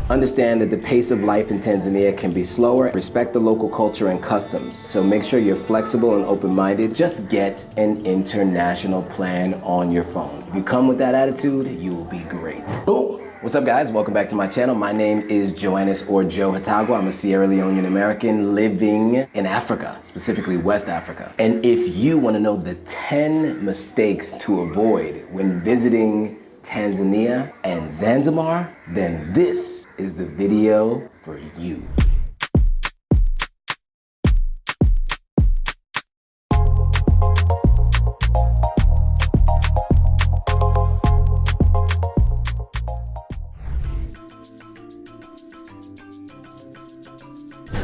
Understand that the pace of life in Tanzania can be slower. Respect the local culture and customs. So make sure you're flexible and open-minded. Just get an international plan on your phone. If you come with that attitude, you will be great. Boom! What's up, guys? Welcome back to my channel. My name is Joannis or Joe Hatagwa. I'm a Sierra Leonean American living in Africa, specifically West Africa. And if you want to know the 10 mistakes to avoid when visiting Tanzania and Zanzibar, then this is the video for you.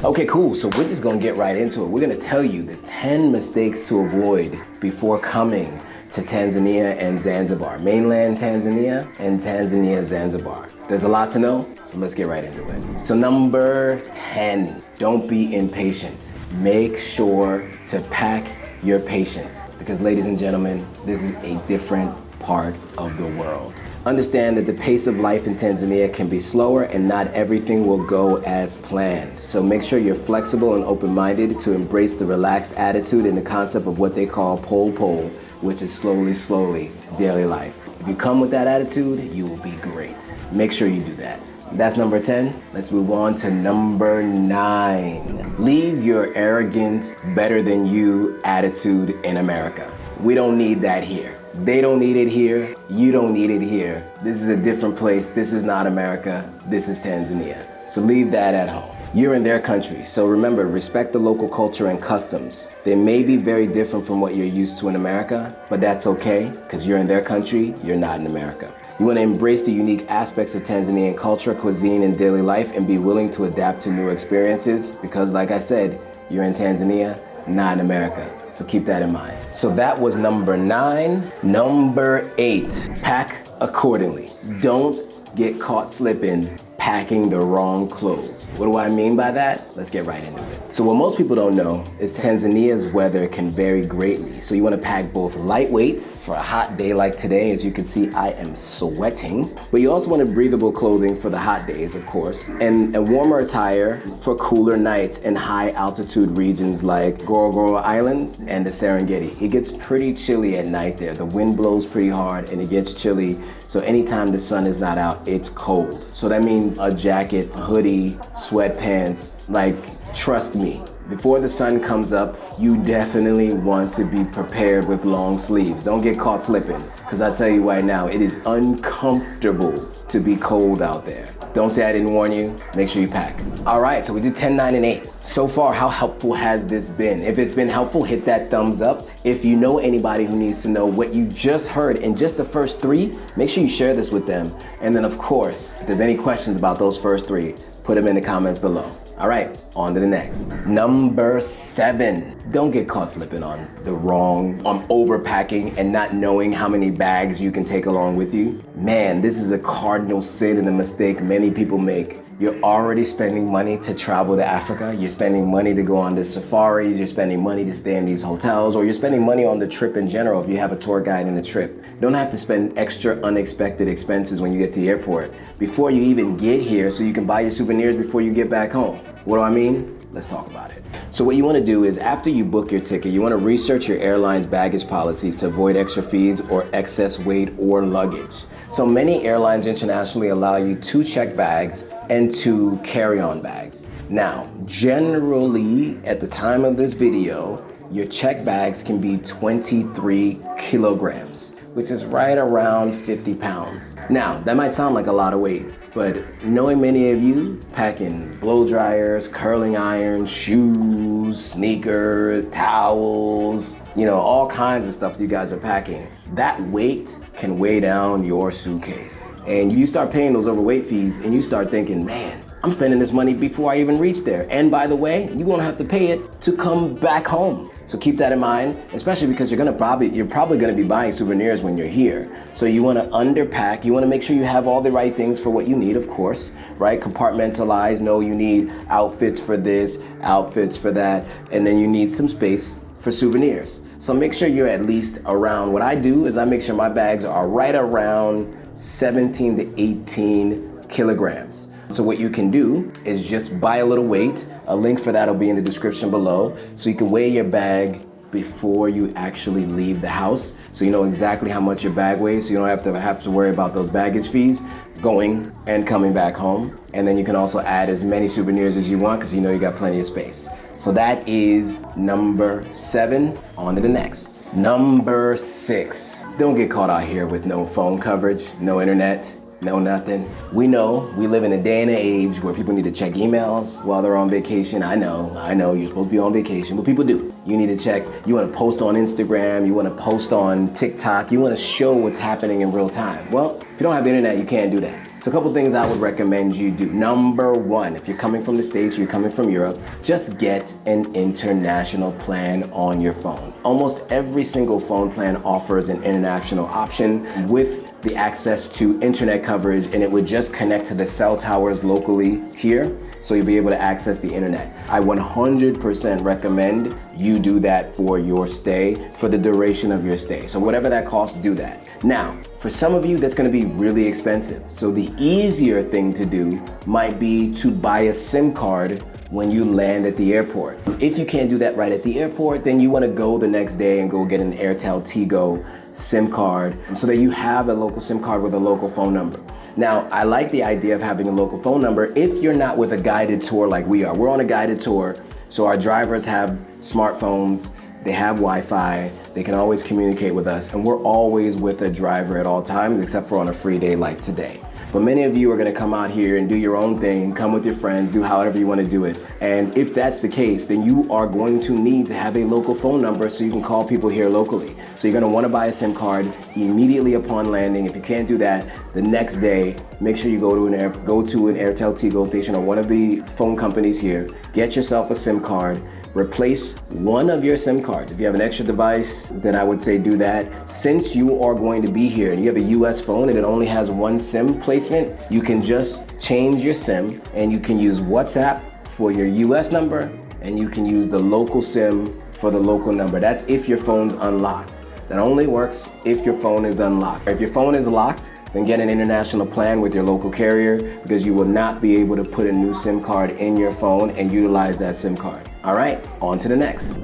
Okay, cool. So we're just gonna get right into it. We're gonna tell you the 10 mistakes to avoid before coming to Tanzania and Zanzibar. Mainland Tanzania and Tanzania Zanzibar. There's a lot to know, so let's get right into it. So number 10, don't be impatient. Make sure to pack your patience because, ladies and gentlemen, this is a different part of the world. Understand that the pace of life in Tanzania can be slower and not everything will go as planned. So make sure you're flexible and open-minded to embrace the relaxed attitude and the concept of what they call pole, which is slowly daily life. If you come with that attitude, you will be great. Make sure you do that. That's number 10. Let's move on to number 9. Leave your arrogant, better than you attitude in America. We don't need that here. They don't need it here. You don't need it here. This is a different place. This is not America. This is Tanzania. So leave that at home. You're in their country, so remember, respect the local culture and customs. They may be very different from what you're used to in America, but that's okay, because you're in their country, you're not in America. You want to embrace the unique aspects of Tanzanian culture, cuisine, and daily life, and be willing to adapt to new experiences, because like I said, you're in Tanzania, not in America. So keep that in mind. So that was number 9. Number 8, pack accordingly. Don't get caught slipping packing the wrong clothes. What do I mean by that? Let's get right into it. So what most people don't know is Tanzania's weather can vary greatly. So you want to pack both lightweight for a hot day like today. As you can see, I am sweating. But you also want breathable clothing for the hot days, of course, and a warmer attire for cooler nights in high altitude regions like Ngorongoro Islands and the Serengeti. It gets pretty chilly at night there. The wind blows pretty hard and it gets chilly. So anytime the sun is not out, it's cold. So that means a jacket, hoodie, sweatpants. Like, trust me, before the sun comes up, you definitely want to be prepared with long sleeves. Don't get caught slipping, because I tell you right now, it is uncomfortable to be cold out there. Don't say I didn't warn you. Make sure you pack. All right, so we did 10, 9, and 8. So far, how helpful has this been? If it's been helpful, hit that thumbs up. If you know anybody who needs to know what you just heard in just the first 3, make sure you share this with them. And then, of course, if there's any questions about those first 3, put them in the comments below. All right, on to the next. Number 7, don't get caught slipping on overpacking and not knowing how many bags you can take along with you. Man, this is a cardinal sin and a mistake many people make. You're already spending money to travel to Africa. You're spending money to go on the safaris. You're spending money to stay in these hotels, or you're spending money on the trip in general if you have a tour guide in the trip. You don't have to spend extra unexpected expenses when you get to the airport before you even get here so you can buy your souvenirs before you get back home. What do I mean? Let's talk about it. So what you want to do is, after you book your ticket, you want to research your airline's baggage policies to avoid extra fees or excess weight or luggage. So many airlines internationally allow you 2 check bags and 2 carry-on bags. Now, generally, at the time of this video, your check bags can be 23 kilograms, which is right around 50 pounds. Now, that might sound like a lot of weight, but knowing many of you packing blow dryers, curling irons, shoes, sneakers, towels, all kinds of stuff you guys are packing, that weight can weigh down your suitcase. And you start paying those overweight fees and you start thinking, man, I'm spending this money before I even reach there. And by the way, you're gonna have to pay it to come back home. So keep that in mind, especially because you're probably gonna be buying souvenirs when you're here. So you wanna underpack, you wanna make sure you have all the right things for what you need, of course, right? Compartmentalize, know you need outfits for this, outfits for that, and then you need some space for souvenirs. So make sure you're at least around, what I do is I make sure my bags are right around 17 to 18 kilograms. So what you can do is just buy a little weight. A link for that will be in the description below. So you can weigh your bag before you actually leave the house. So you know exactly how much your bag weighs, so you don't have to worry about those baggage fees going and coming back home. And then you can also add as many souvenirs as you want because you know you got plenty of space. So that is number 7. On to the next. Number 6. Don't get caught out here with no phone coverage, no internet, no nothing. We know we live in a day and an age where people need to check emails while they're on vacation. I know, you're supposed to be on vacation, but people do. You need to check, you wanna post on Instagram, you wanna post on TikTok, you wanna show what's happening in real time. Well, if you don't have the internet, you can't do that. So a couple things I would recommend you do. Number 1, if you're coming from the States, you're coming from Europe, just get an international plan on your phone. Almost every single phone plan offers an international option with the access to internet coverage, and it would just connect to the cell towers locally here, so you'll be able to access the internet. I 100% recommend you do that for your stay, for the duration of your stay. So whatever that costs, do that. Now, for some of you, that's gonna be really expensive. So the easier thing to do might be to buy a SIM card when you land at the airport. If you can't do that right at the airport, then you wanna go the next day and go get an Airtel Tigo SIM card so that you have a local SIM card with a local phone number. Now, I like the idea of having a local phone number if you're not with a guided tour like we are. We're on a guided tour, so our drivers have smartphones, they have Wi-Fi, they can always communicate with us, and we're always with a driver at all times, except for on a free day like today. But many of you are gonna come out here and do your own thing, come with your friends, do however you wanna do it. And if that's the case, then you are going to need to have a local phone number so you can call people here locally. So you're gonna wanna buy a SIM card immediately upon landing. If you can't do that, the next day, make sure you go to an Airtel Tigo station or one of the phone companies here, get yourself a SIM card, replace one of your SIM cards. If you have an extra device, then I would say do that. Since you are going to be here and you have a US phone and it only has one SIM placement, you can just change your SIM and you can use WhatsApp for your US number and you can use the local SIM for the local number. That's if your phone's unlocked. That only works if your phone is unlocked. If your phone is locked, then get an international plan with your local carrier because you will not be able to put a new SIM card in your phone and utilize that SIM card. All right, on to the next.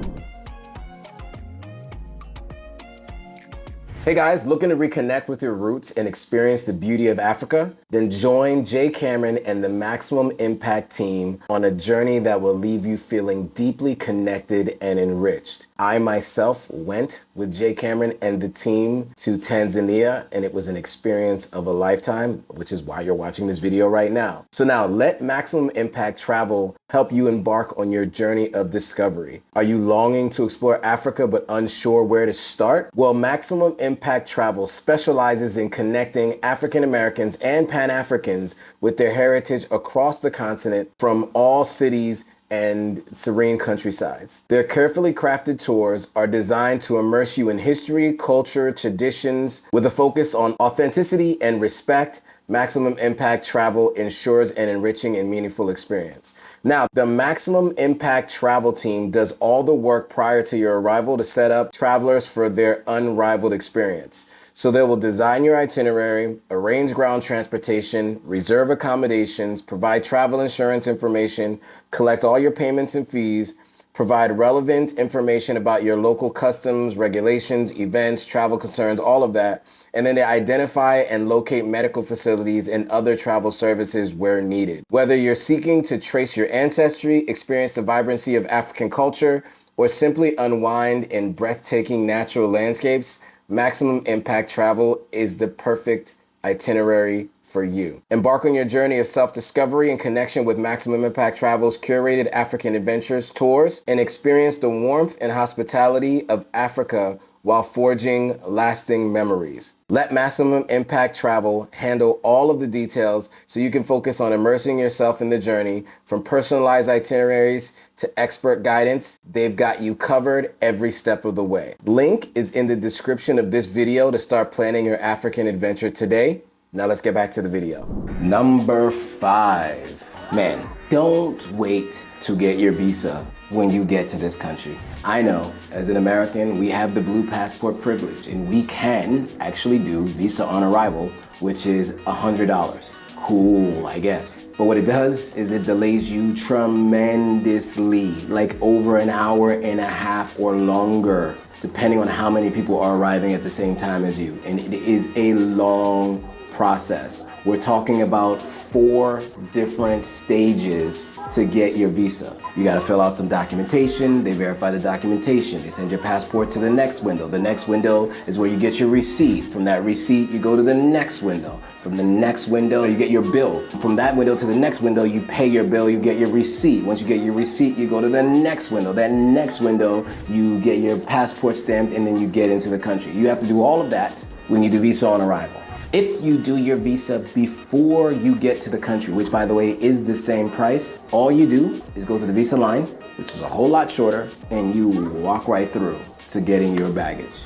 Hey guys, looking to reconnect with your roots and experience the beauty of Africa? Then join Jay Cameron and the Maximum Impact team on a journey that will leave you feeling deeply connected and enriched. I myself went with Jay Cameron and the team to Tanzania, and it was an experience of a lifetime, which is why you're watching this video right now. So now let Maximum Impact Travel help you embark on your journey of discovery. Are you longing to explore Africa but unsure where to start? Well, Maximum Impact Travel specializes in connecting African Americans and Pan-Africans with their heritage across the continent from all cities and serene countrysides. Their carefully crafted tours are designed to immerse you in history, culture, traditions, with a focus on authenticity and respect. Maximum Impact Travel ensures an enriching and meaningful experience. Now, the Maximum Impact Travel team does all the work prior to your arrival to set up travelers for their unrivaled experience. So they will design your itinerary, arrange ground transportation, reserve accommodations, provide travel insurance information, collect all your payments and fees, provide relevant information about your local customs, regulations, events, travel concerns, all of that. And then they identify and locate medical facilities and other travel services where needed. Whether you're seeking to trace your ancestry, experience the vibrancy of African culture, or simply unwind in breathtaking natural landscapes, Maximum Impact Travel is the perfect itinerary for you. Embark on your journey of self-discovery and connection with Maximum Impact Travel's curated African Adventures tours and experience the warmth and hospitality of Africa while forging lasting memories. Let Maximum Impact Travel handle all of the details so you can focus on immersing yourself in the journey. From personalized itineraries to expert guidance, they've got you covered every step of the way. Link is in the description of this video to start planning your African adventure today. Now let's get back to the video. Number 5. Man, don't wait to get your visa when you get to this country. I know, as an American, we have the blue passport privilege and we can actually do visa on arrival, which is $100. cool, I guess. But what it does is it delays you tremendously, like over an hour and a half or longer, depending on how many people are arriving at the same time as you. And it is a long process. We're talking about 4 different stages to get your visa. You gotta fill out some documentation, they verify the documentation, they send your passport to the next window. The next window is where you get your receipt. From that receipt, you go to the next window. From the next window, you get your bill. From that window to the next window, you pay your bill, you get your receipt. Once you get your receipt, you go to the next window. That next window, you get your passport stamped, and then you get into the country. You have to do all of that when you do visa on arrival. If you do your visa before you get to the country, which by the way is the same price, all you do is go to the visa line, which is a whole lot shorter, and you walk right through to getting your baggage.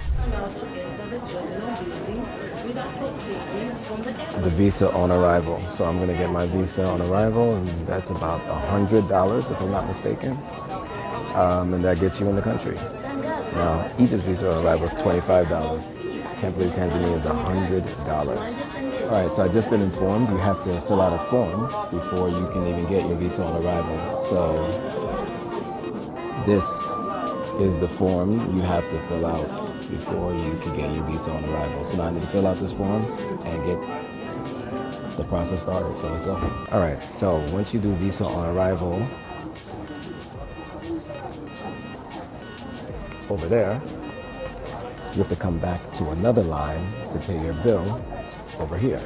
The visa on arrival. So I'm gonna get my visa on arrival, and that's about $100 if I'm not mistaken. And that gets you in the country. Now, Egypt visa on arrival is $25. Can't believe Tanzania is $100. All right, so I've just been informed you have to fill out a form before you can even get your visa on arrival. So this is the form you have to fill out before you can get your visa on arrival. So now I need to fill out this form and get the process started. So let's go. All right, so once you do visa on arrival, over there, you have to come back to another line to pay your bill over here.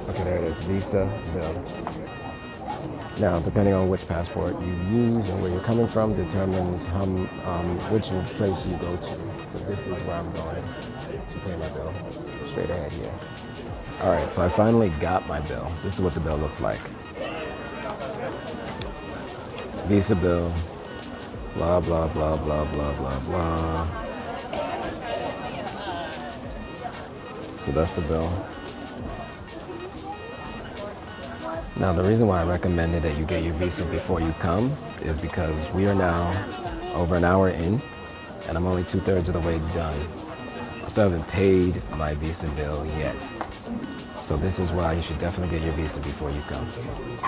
Okay, there it is, visa bill. Now, depending on which passport you use and where you're coming from determines which place you go to. But this is where I'm going to pay my bill, straight ahead here. All right, so I finally got my bill. This is what the bill looks like. Visa bill, blah, blah, blah, blah, blah, blah, blah. So that's the bill. Now, the reason why I recommended that you get your visa before you come is because we are now over an hour in, and I'm only 2/3 of the way done. I still haven't paid my visa bill yet. So this is why you should definitely get your visa before you come.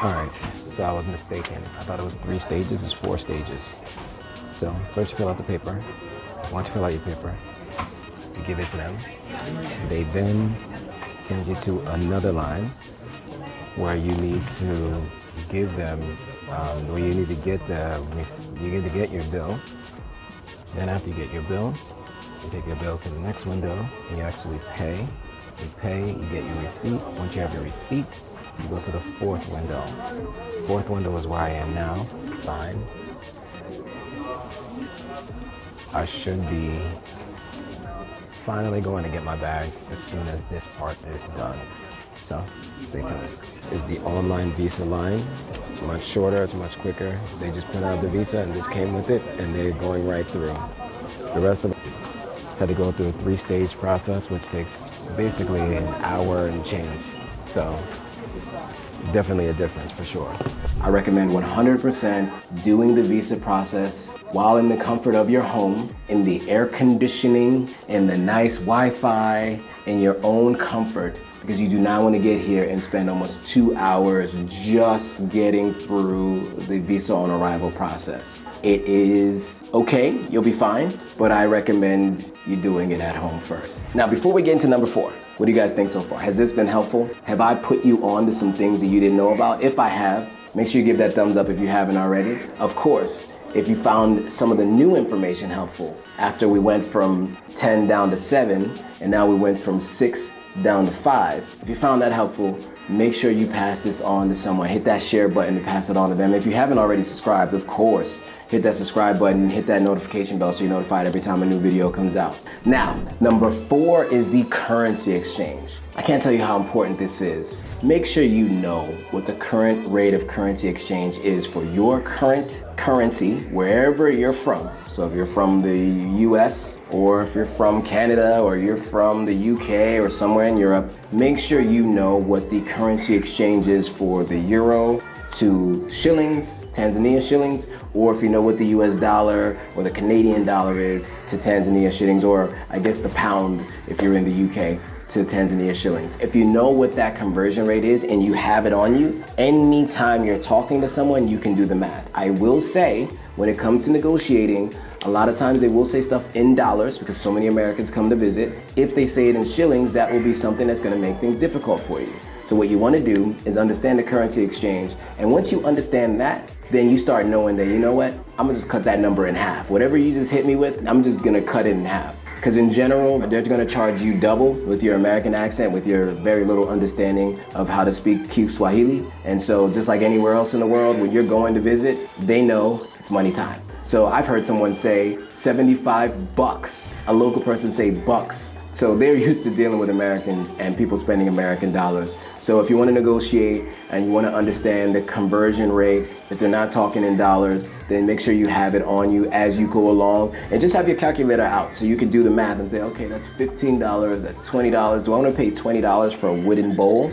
All right, so I was mistaken. I thought it was 3 stages, it's 4 stages. So first you fill out the paper. Once you fill out your paper, you give it to them. They then send you to another line where you need to give them, where you need to get your bill. Then after you get your bill, you take your bill to the next window and you actually pay. You pay, you get your receipt. Once you have your receipt, you go to the 4th window. 4th window is where I am now, line. I should be finally going to get my bags as soon as this part is done. So, stay tuned. This is the online visa line. It's much shorter, it's much quicker. They just print out the visa and this came with it, and they're going right through. The rest of it had to go through a 3-stage process, which takes basically an hour and change. So it's definitely a difference for sure. I recommend 100% doing the visa process while in the comfort of your home, in the air conditioning, in the nice Wi-Fi, in your own comfort, because you do not want to get here and spend almost 2 hours just getting through the visa on arrival process. It is okay, you'll be fine, but I recommend you doing it at home first. Now, before we get into number 4, what do you guys think so far? Has this been helpful? Have I put you on to some things that you didn't know about? If I have, make sure you give that thumbs up if you haven't already. Of course, if you found some of the new information helpful, after we went from 10 down to 7, and now we went from 6 down to 5. If you found that helpful, make sure you pass this on to someone. Hit that share button to pass it on to them. If you haven't already subscribed, of course, hit that subscribe button, hit that notification bell so you're notified every time a new video comes out. Now, number 4 is the currency exchange. I can't tell you how important this is. Make sure you know what the current rate of currency exchange is for your current currency, wherever you're from. So if you're from the US, or if you're from Canada, or you're from the UK, or somewhere in Europe, make sure you know what the currency exchange is for the euro, to shillings, Tanzania shillings, or if you know what the US dollar or the Canadian dollar is to Tanzania shillings, or I guess the pound if you're in the UK to Tanzania shillings. If you know what that conversion rate is and you have it on you, anytime you're talking to someone, you can do the math. I will say, when it comes to negotiating, a lot of times they will say stuff in dollars because so many Americans come to visit. If they say it in shillings, that will be something that's gonna make things difficult for you. So what you wanna do is understand the currency exchange. And once you understand that, then you start knowing that, you know what, I'm gonna just cut that number in half. Whatever you just hit me with, I'm just gonna cut it in half. Because in general, they're gonna charge you double with your American accent, with your very little understanding of how to speak cute Swahili. And so just like anywhere else in the world, when you're going to visit, they know it's money time. So I've heard someone say 75 bucks, a local person say bucks. So they're used to dealing with Americans and people spending American dollars. So if you want to negotiate and you want to understand the conversion rate, if they're not talking in dollars, then make sure you have it on you as you go along and just have your calculator out so you can do the math and say, okay, that's $15, that's $20. Do I want to pay $20 for a wooden bowl?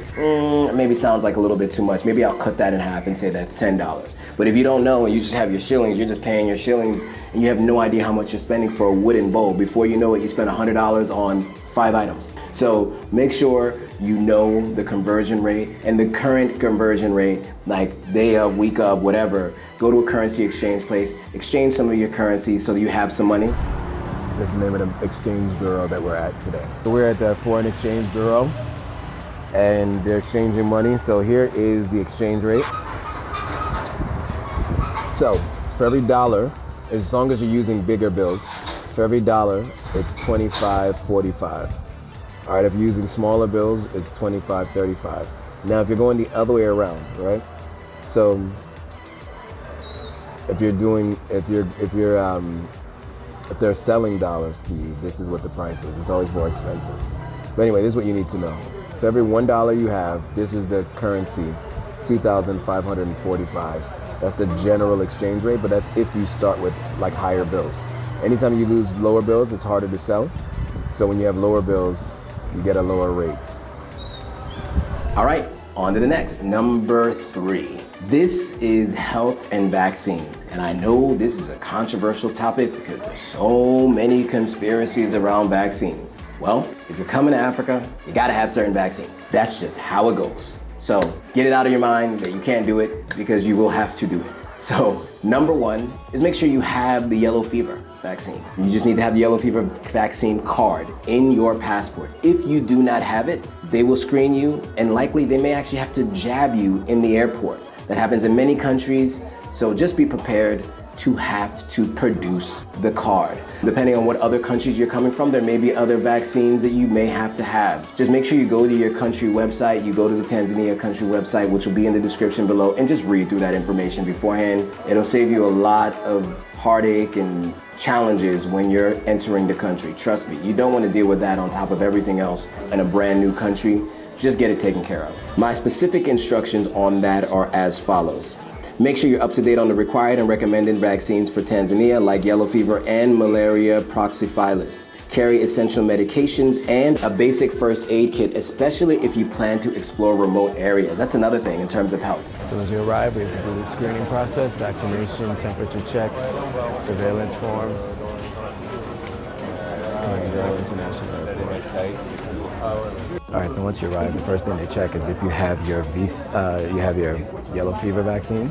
Maybe sounds like a little bit too much. Maybe I'll cut that in half and say that's $10. But if you don't know and you just have your shillings, you're just paying your shillings and you have no idea how much you're spending for a wooden bowl. Before you know it, you spend $100 on 5 items. So make sure you know the conversion rate and the current conversion rate, like day of, week of, whatever. Go to a currency exchange place, exchange some of your currency so that you have some money. That's the name of the exchange bureau that we're at today. So we're at the foreign exchange bureau and they're exchanging money. So here is the exchange rate. So for every dollar, as long as you're using bigger bills, for every dollar, it's 25.45. All right, if you're using smaller bills, it's 25.35. Now, if you're going the other way around, right? So, if they're selling dollars to you, this is what the price is. It's always more expensive. But anyway, this is what you need to know. So every $1 you have, this is the currency, 2,545. That's the general exchange rate, but that's if you start with like higher bills. Anytime you lose lower bills, it's harder to sell. So when you have lower bills, you get a lower rate. All right, on to the next. Number 3. This is health and vaccines. And I know this is a controversial topic because there's so many conspiracies around vaccines. Well, if you're coming to Africa, you gotta have certain vaccines. That's just how it goes. So get it out of your mind that you can't do it because you will have to do it. So number 1 is make sure you have the yellow fever vaccine. You just need to have the yellow fever vaccine card in your passport. If you do not have it, they will screen you and likely they may actually have to jab you in the airport. That happens in many countries, so just be prepared to have to produce the card. Depending on what other countries you're coming from, there may be other vaccines that you may have to have. Just make sure you go to your country website, you go to the Tanzania country website, which will be in the description below, and just read through that information beforehand. It'll save you a lot of heartache and challenges when you're entering the country. Trust me, you don't want to deal with that on top of everything else in a brand new country. Just get it taken care of. My specific instructions on that are as follows. Make sure you're up to date on the required and recommended vaccines for Tanzania, like yellow fever and malaria proxyphilus. Carry essential medications and a basic first aid kit, especially if you plan to explore remote areas. That's another thing in terms of health. So as you arrive, we have to do the screening process, vaccination, temperature checks, surveillance forms, and international airport. All right, so once you arrive, the first thing they check is if you have your yellow fever vaccine.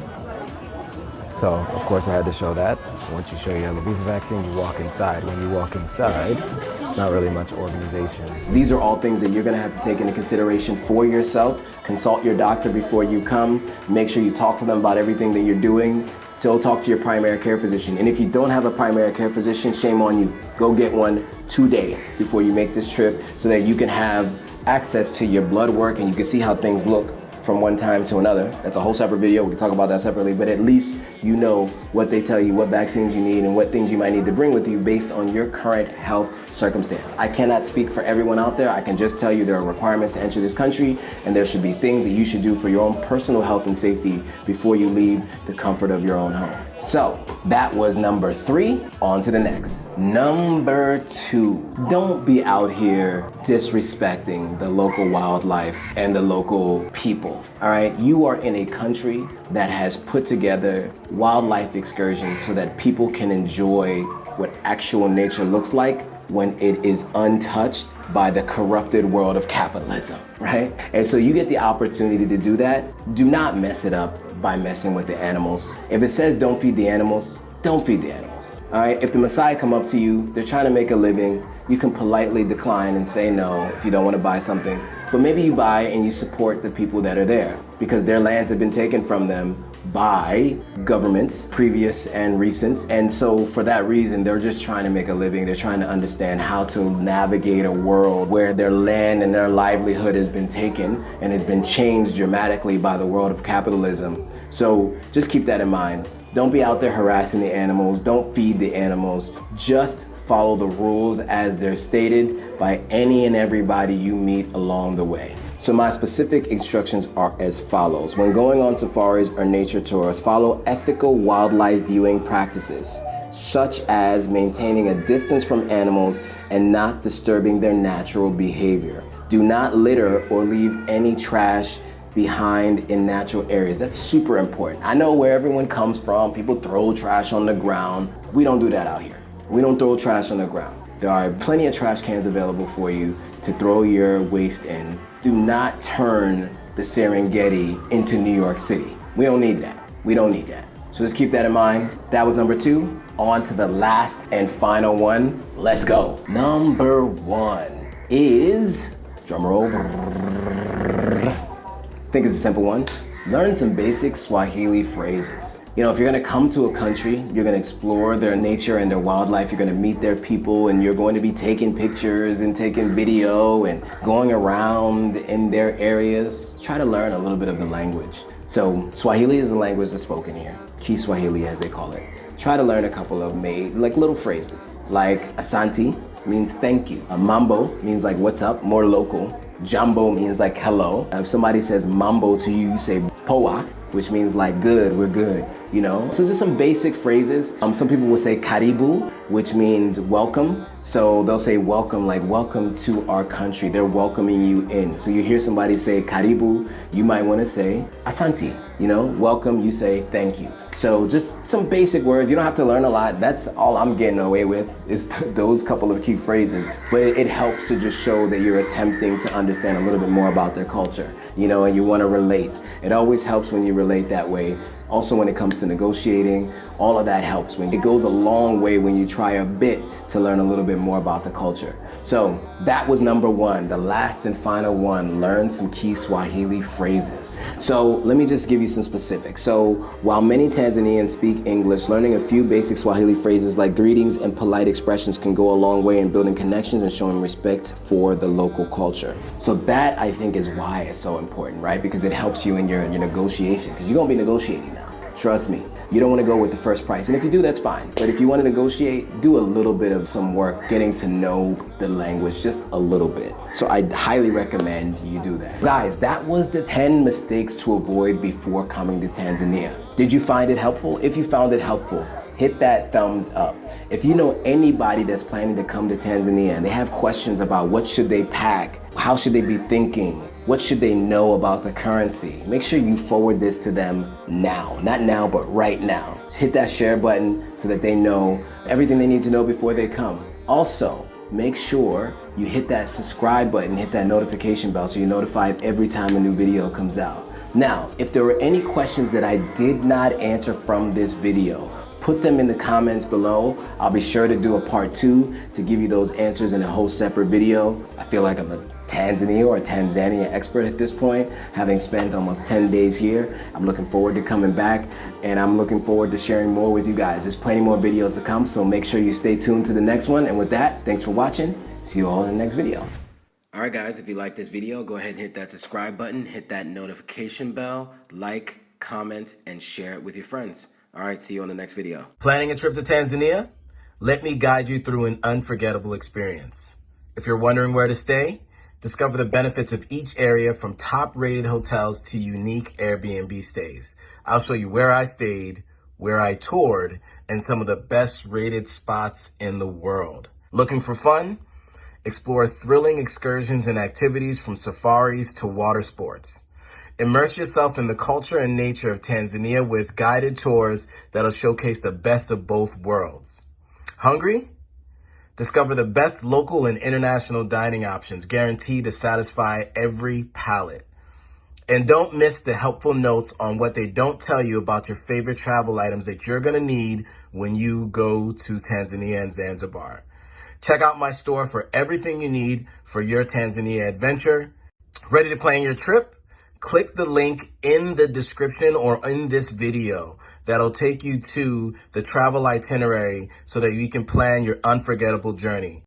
So, of course, I had to show that. Once you show your yellow fever vaccine, you walk inside. When you walk inside, it's not really much organization. These are all things that you're gonna have to take into consideration for yourself. Consult your doctor before you come. Make sure you talk to them about everything that you're doing. Go talk to your primary care physician. And if you don't have a primary care physician, shame on you. Go get one today before you make this trip so that you can have access to your blood work and you can see how things look from one time to another. That's a whole separate video. We can talk about that separately, but at least you know what they tell you, what vaccines you need, and what things you might need to bring with you based on your current health circumstance. I cannot speak for everyone out there. I can just tell you there are requirements to enter this country, and there should be things that you should do for your own personal health and safety before you leave the comfort of your own home. So that was number 3. On to the next. Number 2, don't be out here disrespecting the local wildlife and the local people. All right, you are in a country that has put together wildlife excursions so that people can enjoy what actual nature looks like when it is untouched by the corrupted world of capitalism, right? And so you get the opportunity to do that. Do not mess it up by messing with the animals. If it says don't feed the animals, don't feed the animals. All right, if the Maasai come up to you, they're trying to make a living, you can politely decline and say no if you don't want to buy something. But maybe you buy and you support the people that are there because their lands have been taken from them by governments, previous and recent. And so for that reason, they're just trying to make a living. They're trying to understand how to navigate a world where their land and their livelihood has been taken and has been changed dramatically by the world of capitalism. So just keep that in mind. Don't be out there harassing the animals. Don't feed the animals. Just follow the rules as they're stated by any and everybody you meet along the way. So my specific instructions are as follows. When going on safaris or nature tours, follow ethical wildlife viewing practices, such as maintaining a distance from animals and not disturbing their natural behavior. Do not litter or leave any trash behind in natural areas. That's super important. I know where everyone comes from. People throw trash on the ground. We don't do that out here. We don't throw trash on the ground. There are plenty of trash cans available for you to throw your waste in. Do not turn the Serengeti into New York City. We don't need that. We don't need that. So just keep that in mind. That was number 2. On to the last and final one. Let's go. Number 1 is, drum roll. I think it's a simple one. Learn some basic Swahili phrases. You know, if you're gonna come to a country, you're gonna explore their nature and their wildlife, you're gonna meet their people, and you're going to be taking pictures and taking video and going around in their areas. Try to learn a little bit of the language. So Swahili is the language that's spoken here. Kiswahili, as they call it. Try to learn a couple of little phrases. Like Asante means thank you. Mambo means like what's up, more local. Jambo means like hello. If somebody says mambo to you, you say poa, which means like good, we're good, you know? So just some basic phrases. Some people will say karibu, which means welcome. So they'll say welcome, like welcome to our country. They're welcoming you in. So you hear somebody say karibu, you might wanna say asante, you know? Welcome, you say thank you. So just some basic words. You don't have to learn a lot. That's all I'm getting away with is those couple of key phrases. But it helps to just show that you're attempting to understand a little bit more about their culture, you know, and you wanna relate. It always helps when you relate that way. Also, when it comes to negotiating, all of that helps. It goes a long way when you try a bit to learn a little bit more about the culture. So that was number 1, the last and final one, learn some key Swahili phrases. So let me just give you some specifics. So while many Tanzanians speak English, learning a few basic Swahili phrases like greetings and polite expressions can go a long way in building connections and showing respect for the local culture. So that, I think, is why it's so important, right? Because it helps you in your negotiation, because you're gonna be negotiating now. Trust me, you don't want to go with the first price. And if you do, that's fine. But if you want to negotiate, do a little bit of some work getting to know the language just a little bit. So I highly recommend you do that. Guys, that was the 10 mistakes to avoid before coming to Tanzania. Did you find it helpful? If you found it helpful, hit that thumbs up. If you know anybody that's planning to come to Tanzania and they have questions about what should they pack, how should they be thinking, what should they know about the currency? Make sure you forward this to them now. Not now, but right now. Hit that share button so that they know everything they need to know before they come. Also, make sure you hit that subscribe button, hit that notification bell so you're notified every time a new video comes out. Now, if there were any questions that I did not answer from this video, put them in the comments below. I'll be sure to do a part 2 to give you those answers in a whole separate video. I feel like I'm a Tanzania expert at this point, having spent almost 10 days here. I'm looking forward to coming back, and I'm looking forward to sharing more with you guys. There's plenty more videos to come, so make sure you stay tuned to the next one. And with that, thanks for watching. See you all in the next video. All right, guys, if you like this video, go ahead and hit that subscribe button, hit that notification bell, like, comment, and share it with your friends. All right, see you on the next video. Planning a trip to Tanzania? Let me guide you through an unforgettable experience. If you're wondering where to stay, discover the benefits of each area from top-rated hotels to unique Airbnb stays. I'll show you where I stayed, where I toured and some of the best rated spots in the world. Looking for fun? Explore thrilling excursions and activities from safaris to water sports. Immerse yourself in the culture and nature of Tanzania with guided tours that'll showcase the best of both worlds. Hungry? Discover the best local and international dining options guaranteed to satisfy every palate. And don't miss the helpful notes on what they don't tell you about your favorite travel items that you're going to need when you go to Tanzania and Zanzibar. Check out my store for everything you need for your Tanzania adventure. Ready to plan your trip? Click the link in the description or in this video that'll take you to the travel itinerary so that you can plan your unforgettable journey.